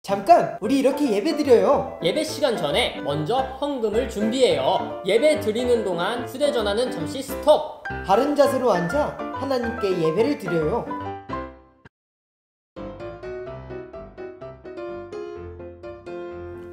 잠깐, 우리 이렇게 예배 드려요. 예배 시간 전에 먼저 헌금을 준비해요. 예배 드리는 동안 휴대전화는 잠시 스톱. 바른 자세로 앉아 하나님께 예배를 드려요.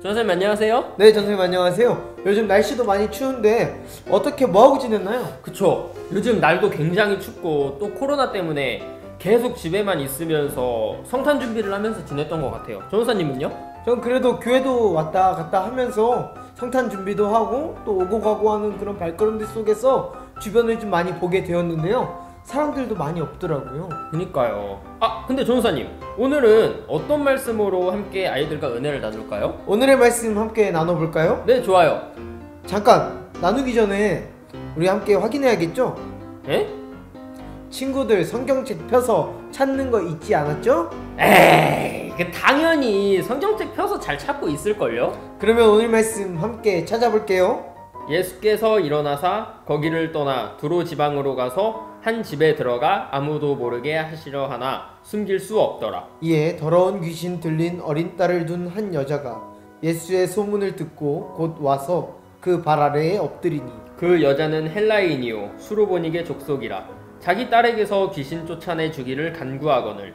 전사님 안녕하세요. 네, 전생님 안녕하세요. 요즘 날씨도 많이 추운데 어떻게 뭐하고 지냈나요? 그쵸, 요즘 날도 굉장히 춥고 또 코로나 때문에 계속 집에만 있으면서 성탄 준비를 하면서 지냈던 것 같아요. 전사님은요? 전 그래도 교회도 왔다 갔다 하면서 성탄 준비도 하고 또 오고 가고 하는 그런 발걸음들 속에서 주변을 좀 많이 보게 되었는데요. 사람들도 많이 없더라고요. 그니까요. 근데 전사님, 오늘은 어떤 말씀으로 함께 아이들과 은혜를 나눌까요? 오늘의 말씀 함께 나눠볼까요? 네, 좋아요. 잠깐, 나누기 전에 우리 함께 확인해야겠죠? 에? 친구들 성경책 펴서 찾는 거 잊지 않았죠? 에이, 당연히 성경책 펴서 잘 찾고 있을걸요? 그러면 오늘 말씀 함께 찾아볼게요. 예수께서 일어나사 거기를 떠나 두로 지방으로 가서 한 집에 들어가 아무도 모르게 하시려 하나 숨길 수 없더라. 이에 더러운 귀신 들린 어린 딸을 둔 한 여자가 예수의 소문을 듣고 곧 와서 그 발 아래에 엎드리니 그 여자는 헬라인이요 수로보니게 족속이라. 자기 딸에게서 귀신 쫓아내 주기를 간구하거늘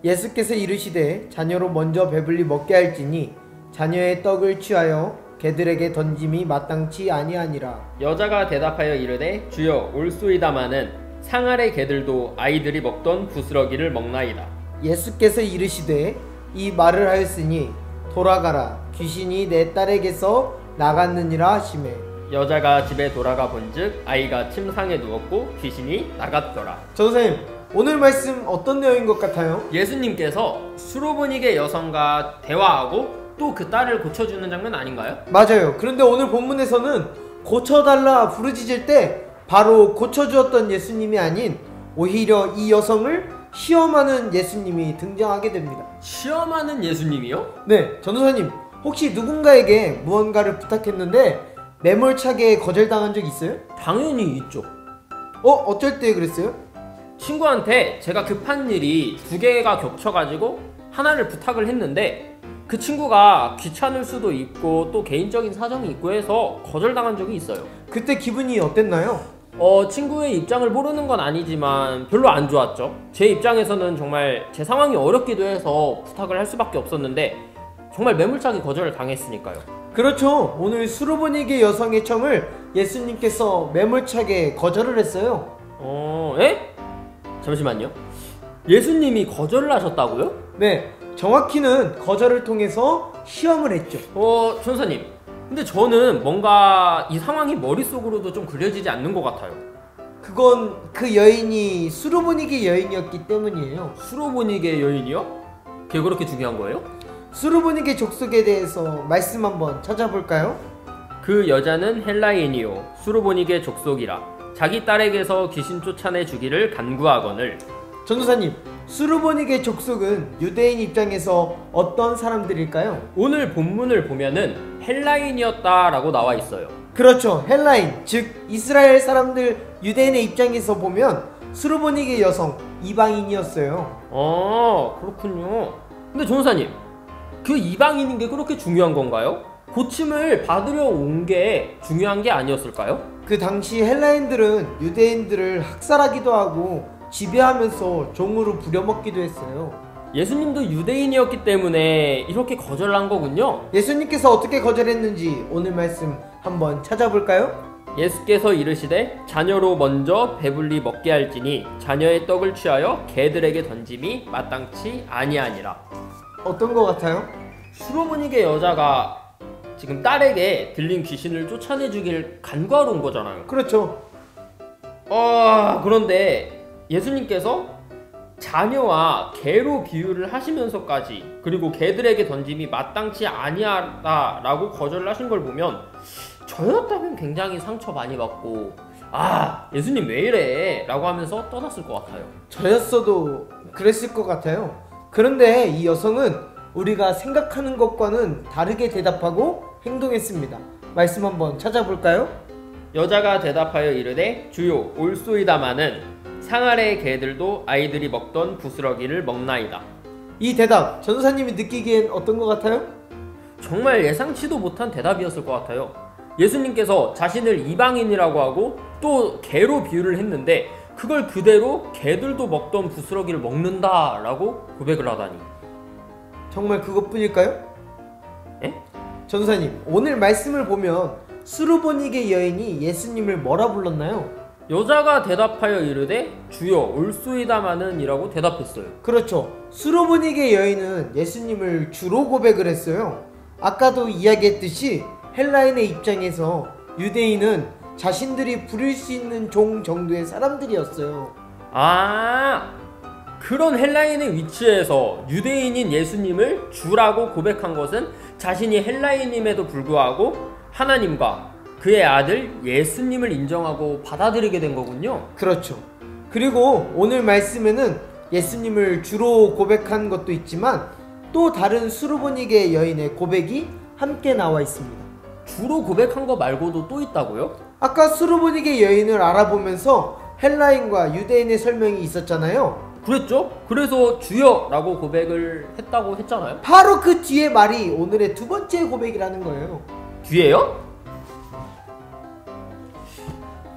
예수께서 이르시되 자녀로 먼저 배불리 먹게 할지니 자녀의 떡을 취하여 개들에게 던짐이 마땅치 아니하니라. 여자가 대답하여 이르되 주여 올소이다마는 상 아래 개들도 아이들이 먹던 부스러기를 먹나이다. 예수께서 이르시되 이 말을 하였으니 돌아가라, 귀신이 내 딸에게서 나갔느니라 하시매 여자가 집에 돌아가 본즉 아이가 침상에 누웠고 귀신이 나갔더라. 전사님, 오늘 말씀 어떤 내용인 것 같아요? 예수님께서 수로보니게 여성과 대화하고 또 그 딸을 고쳐주는 장면 아닌가요? 맞아요. 그런데 오늘 본문에서는 고쳐달라 부르짖을 때 바로 고쳐주었던 예수님이 아닌 오히려 이 여성을 시험하는 예수님이 등장하게 됩니다. 시험하는 예수님이요? 네, 전도사님, 혹시 누군가에게 무언가를 부탁했는데 매몰차게 거절당한 적 있어요? 당연히 있죠. 어쩔 때 그랬어요? 친구한테 제가 급한 일이 두 개가 겹쳐가지고 하나를 부탁을 했는데 그 친구가 귀찮을 수도 있고 또 개인적인 사정이 있고 해서 거절당한 적이 있어요. 그때 기분이 어땠나요? 친구의 입장을 모르는 건 아니지만 별로 안 좋았죠. 제 입장에서는 정말 제 상황이 어렵기도 해서 부탁을 할 수밖에 없었는데 정말 매몰차게 거절을 당했으니까요. 그렇죠. 오늘 수로보니게 여성의 청을 예수님께서 매몰차게 거절을 했어요. 에? 잠시만요. 예수님이 거절을 하셨다고요? 네, 정확히는 거절을 통해서 시험을 했죠. 전사님, 근데 저는 뭔가 이 상황이 머릿속으로도 좀 그려지지 않는 것 같아요. 그건 그 여인이 수로보니게 여인이었기 때문이에요. 수로보니게 여인이요? 그게 그렇게 중요한 거예요? 수로보니게 족속에 대해서 말씀 한번 찾아볼까요? 그 여자는 헬라인이요 수로보니게 족속이라. 자기 딸에게서 귀신 쫓아내 주기를 간구하거늘. 전도사님, 수로보니게 족속은 유대인 입장에서 어떤 사람들일까요? 오늘 본문을 보면은 헬라인이었다라고 나와 있어요. 그렇죠, 헬라인, 즉 이스라엘 사람들 유대인의 입장에서 보면 수로보니게 여성 이방인이었어요. 그렇군요. 근데 전사님, 그 이방인인 게 그렇게 중요한 건가요? 고침을 받으려 온 게 중요한 게 아니었을까요? 그 당시 헬라인들은 유대인들을 학살하기도 하고 지배하면서 종으로 부려먹기도 했어요. 예수님도 유대인이었기 때문에 이렇게 거절한 거군요. 예수님께서 어떻게 거절했는지 오늘 말씀 한번 찾아볼까요? 예수께서 이르시되 자녀로 먼저 배불리 먹게 할지니 자녀의 떡을 취하여 개들에게 던짐이 마땅치 아니하니라. 어떤 것 같아요? 수로보니게 여자가 지금 딸에게 들린 귀신을 쫓아내주길 간구하러 온 거잖아요. 그렇죠. 그런데 예수님께서 자녀와 개로 비유를 하시면서까지 그리고 개들에게 던짐이 마땅치 아니하다라고 거절을 하신 걸 보면 저였다면 굉장히 상처 많이 받고 예수님 왜 이래? 라고 하면서 떠났을 것 같아요. 저였어도 그랬을 것 같아요. 그런데 이 여성은 우리가 생각하는 것과는 다르게 대답하고 행동했습니다. 말씀 한번 찾아볼까요? 여자가 대답하여 이르되 주요 올소이다마는 상 아래의 개들도 아이들이 먹던 부스러기를 먹나이다. 이 대답 전도사님이 느끼기엔 어떤 것 같아요? 정말 예상치도 못한 대답이었을 것 같아요. 예수님께서 자신을 이방인이라고 하고 또 개로 비유를 했는데 그걸 그대로 개들도 먹던 부스러기를 먹는다라고 고백을 하다니. 정말 그것뿐일까요? 에? 전도사님, 오늘 말씀을 보면 수르보니게 여인이 예수님을 뭐라 불렀나요? 여자가 대답하여 이르되 주여 올소이다마는 이라고 대답했어요. 그렇죠. 수르보니게 여인은 예수님을 주로 고백을 했어요. 아까도 이야기했듯이 헬라인의 입장에서 유대인은 자신들이 부릴 수 있는 종 정도의 사람들이었어요. 아, 그런 헬라인의 위치에서 유대인인 예수님을 주라고 고백한 것은 자신이 헬라인임에도 불구하고 하나님과 그의 아들 예수님을 인정하고 받아들이게 된 거군요. 그렇죠. 그리고 오늘 말씀에는 예수님을 주로 고백한 것도 있지만 또 다른 수르보니게 여인의 고백이 함께 나와 있습니다. 주로 고백한 거 말고도 또 있다고요? 아까 수르보니게 여인을 알아보면서 헬라인과 유대인의 설명이 있었잖아요. 그랬죠? 그래서 주여라고 고백을 했다고 했잖아요. 바로 그 뒤에 말이 오늘의 두 번째 고백이라는 거예요. 뒤에요?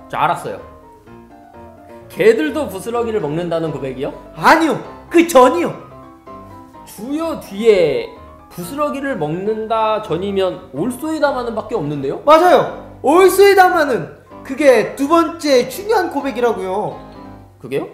자, 알았어요. 개들도 부스러기를 먹는다는 고백이요? 아니요, 그 전이요. 주여 뒤에 부스러기를 먹는다 전이면 올소이다마는 밖에 없는데요? 맞아요. 올소이다마는 그게 두 번째 중요한 고백이라고요. 그게요?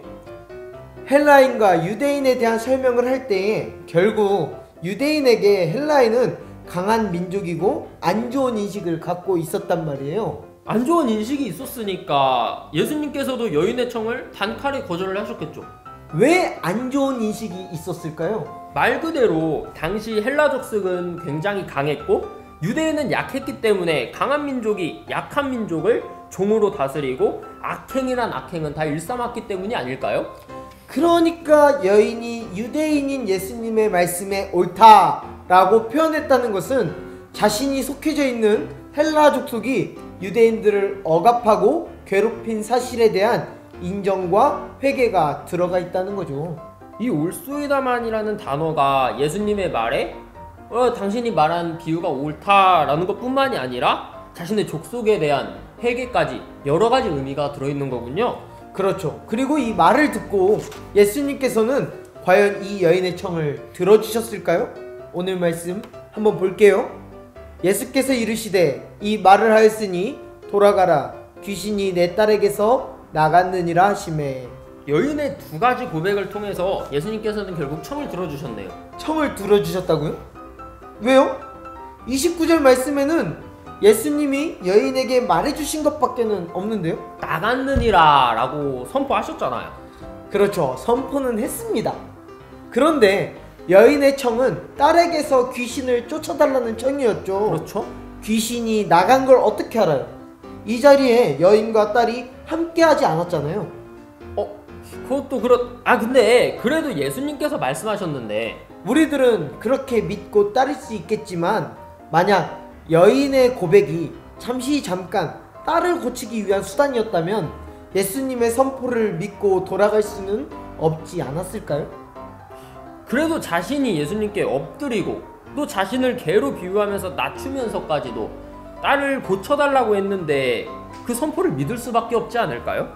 헬라인과 유대인에 대한 설명을 할 때에 결국 유대인에게 헬라인은 강한 민족이고 안 좋은 인식을 갖고 있었단 말이에요. 안 좋은 인식이 있었으니까 예수님께서도 여인의 청을 단칼에 거절을 하셨겠죠. 왜 안 좋은 인식이 있었을까요? 말 그대로 당시 헬라 족속은 굉장히 강했고 유대인은 약했기 때문에 강한 민족이 약한 민족을 종으로 다스리고 악행이란 악행은 다 일삼았기 때문이 아닐까요? 그러니까 여인이 유대인인 예수님의 말씀에 옳다라고 표현했다는 것은 자신이 속해져 있는 헬라 족속이 유대인들을 억압하고 괴롭힌 사실에 대한 인정과 회개가 들어가 있다는 거죠. 이 올소이다만이라는 단어가 예수님의 말에 당신이 말한 비유가 옳다라는 것뿐만이 아니라 자신의 족속에 대한 회개까지 여러 가지 의미가 들어있는 거군요. 그렇죠. 그리고 이 말을 듣고 예수님께서는 과연 이 여인의 청을 들어주셨을까요? 오늘 말씀 한번 볼게요. 예수께서 이르시되 이 말을 하였으니 돌아가라 귀신이 내 딸에게서 나갔느니라 하시매. 여인의 두 가지 고백을 통해서 예수님께서는 결국 청을 들어주셨네요. 청을 들어주셨다고요? 왜요? 29절 말씀에는 예수님이 여인에게 말해주신 것밖에는 없는데요? 나갔느니라 라고 선포하셨잖아요. 그렇죠. 선포는 했습니다. 그런데 여인의 청은 딸에게서 귀신을 쫓아달라는 청이었죠. 그렇죠? 귀신이 나간 걸 어떻게 알아요? 이 자리에 여인과 딸이 함께하지 않았잖아요. 그것도 근데 그래도 예수님께서 말씀하셨는데 우리들은 그렇게 믿고 따를 수 있겠지만 만약 여인의 고백이 잠깐 딸을 고치기 위한 수단이었다면 예수님의 선포를 믿고 돌아갈 수는 없지 않았을까요? 그래도 자신이 예수님께 엎드리고 또 자신을 개로 비유하면서 낮추면서까지도 딸을 고쳐달라고 했는데 그 선포를 믿을 수밖에 없지 않을까요?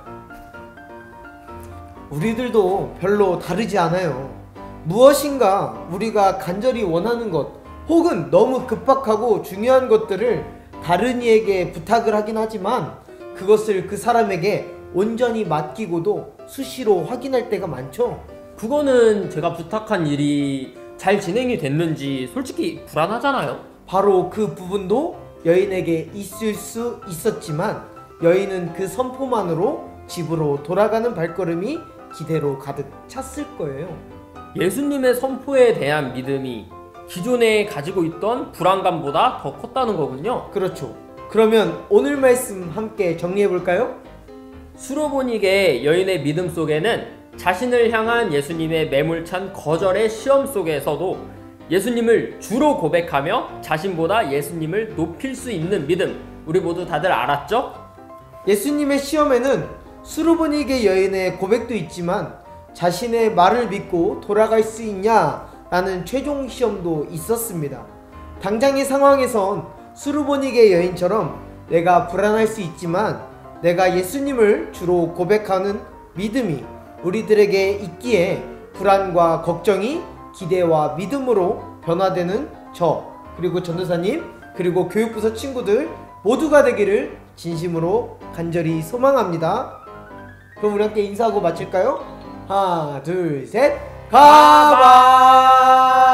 우리들도 별로 다르지 않아요. 무엇인가 우리가 간절히 원하는 것 혹은 너무 급박하고 중요한 것들을 다른 이에게 부탁을 하긴 하지만 그것을 그 사람에게 온전히 맡기고도 수시로 확인할 때가 많죠. 그거는 제가 부탁한 일이 잘 진행이 됐는지 솔직히 불안하잖아요. 바로 그 부분도 여인에게 있을 수 있었지만 여인은 그 선포만으로 집으로 돌아가는 발걸음이 기대로 가득 찼을 거예요. 예수님의 선포에 대한 믿음이 기존에 가지고 있던 불안감보다 더 컸다는 거군요. 그렇죠. 그러면 오늘 말씀 함께 정리해 볼까요? 수로보니게 여인의 믿음 속에는 자신을 향한 예수님의 매몰찬 거절의 시험 속에서도 예수님을 주로 고백하며 자신보다 예수님을 높일 수 있는 믿음, 우리 모두 다들 알았죠? 예수님의 시험에는 수르보니게 여인의 고백도 있지만 자신의 말을 믿고 돌아갈 수 있냐 라는 최종 시험도 있었습니다. 당장의 상황에선 수르보닉의 여인처럼 내가 불안할 수 있지만 내가 예수님을 주로 고백하는 믿음이 우리들에게 있기에 불안과 걱정이 기대와 믿음으로 변화되는 저, 그리고 전도사님, 그리고 교육부서 친구들 모두가 되기를 진심으로 간절히 소망합니다. 그럼 우리 함께 인사하고 마칠까요? 하나 둘 셋, 가바.